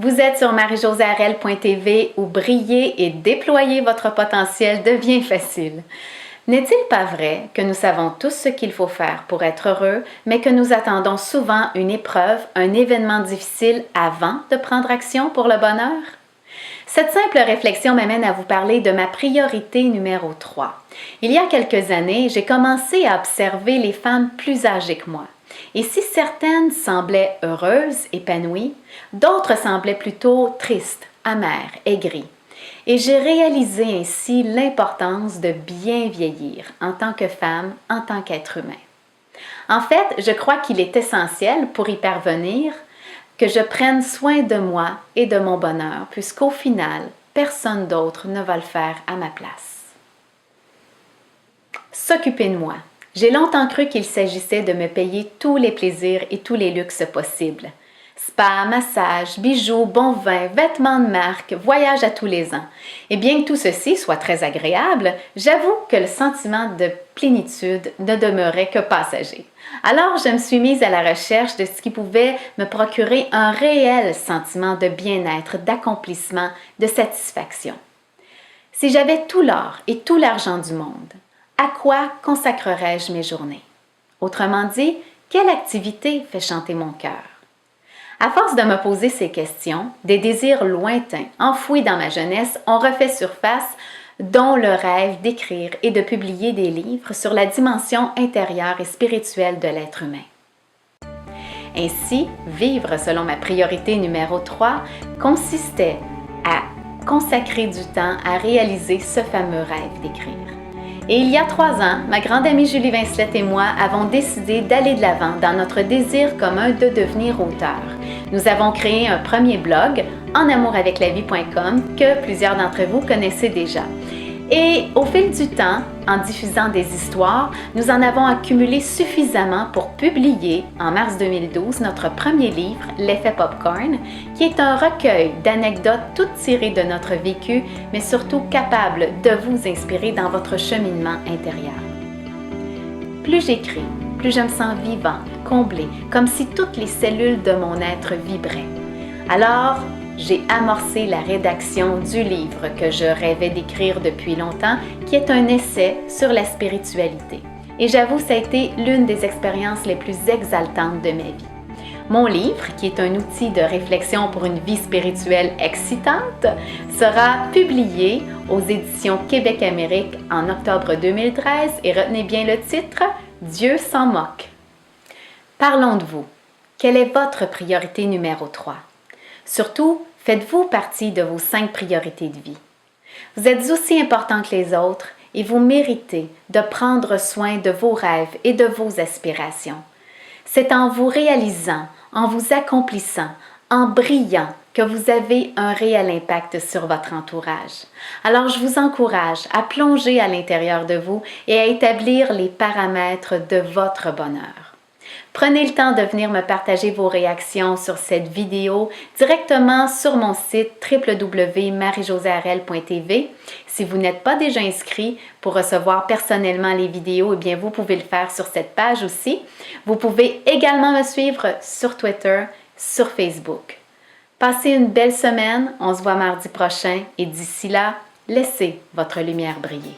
Vous êtes sur marie-josée-arel.tv où briller et déployer votre potentiel devient facile. N'est-il pas vrai que nous savons tous ce qu'il faut faire pour être heureux, mais que nous attendons souvent une épreuve, un événement difficile avant de prendre action pour le bonheur? Cette simple réflexion m'amène à vous parler de ma priorité numéro 3. Il y a quelques années, j'ai commencé à observer les femmes plus âgées que moi. Et si certaines semblaient heureuses, épanouies, d'autres semblaient plutôt tristes, amères, aigries. Et j'ai réalisé ainsi l'importance de bien vieillir en tant que femme, en tant qu'être humain. En fait, je crois qu'il est essentiel pour y parvenir que je prenne soin de moi et de mon bonheur, puisqu'au final, personne d'autre ne va le faire à ma place. S'occuper de moi. J'ai longtemps cru qu'il s'agissait de me payer tous les plaisirs et tous les luxes possibles. Spa, massage, bijoux, bons vins, vêtements de marque, voyage à tous les ans. Et bien que tout ceci soit très agréable, j'avoue que le sentiment de plénitude ne demeurait que passager. Alors je me suis mise à la recherche de ce qui pouvait me procurer un réel sentiment de bien-être, d'accomplissement, de satisfaction. Si j'avais tout l'or et tout l'argent du monde, à quoi consacrerais-je mes journées? Autrement dit, quelle activité fait chanter mon cœur? À force de me poser ces questions, des désirs lointains, enfouis dans ma jeunesse, ont refait surface, dont le rêve d'écrire et de publier des livres sur la dimension intérieure et spirituelle de l'être humain. Ainsi, vivre selon ma priorité numéro 3 consistait à consacrer du temps à réaliser ce fameux rêve d'écrire. Et il y a 3 ans, ma grande amie Julie Vincelette et moi avons décidé d'aller de l'avant dans notre désir commun de devenir auteur. Nous avons créé un premier blog, enamouraveclavie.com, que plusieurs d'entre vous connaissez déjà. Et au fil du temps, en diffusant des histoires, nous en avons accumulé suffisamment pour publier, en mars 2012, notre premier livre, L'effet popcorn, qui est un recueil d'anecdotes toutes tirées de notre vécu, mais surtout capable de vous inspirer dans votre cheminement intérieur. Plus j'écris, plus je me sens vivante, comblée, comme si toutes les cellules de mon être vibraient. Alors, j'ai amorcé la rédaction du livre que je rêvais d'écrire depuis longtemps, qui est un essai sur la spiritualité. Et j'avoue, ça a été l'une des expériences les plus exaltantes de ma vie. Mon livre, qui est un outil de réflexion pour une vie spirituelle excitante, sera publié aux éditions Québec-Amérique en octobre 2013 et retenez bien le titre « Dieu s'en moque ». Parlons de vous. Quelle est votre priorité numéro 3? Surtout, faites-vous partie de vos 5 priorités de vie. Vous êtes aussi important que les autres et vous méritez de prendre soin de vos rêves et de vos aspirations. C'est en vous réalisant, en vous accomplissant, en brillant que vous avez un réel impact sur votre entourage. Alors, je vous encourage à plonger à l'intérieur de vous et à établir les paramètres de votre bonheur. Prenez le temps de venir me partager vos réactions sur cette vidéo directement sur mon site www.marie-josée-arel.tv. Si vous n'êtes pas déjà inscrit pour recevoir personnellement les vidéos, eh bien vous pouvez le faire sur cette page aussi. Vous pouvez également me suivre sur Twitter, sur Facebook. Passez une belle semaine, on se voit mardi prochain et d'ici là, laissez votre lumière briller.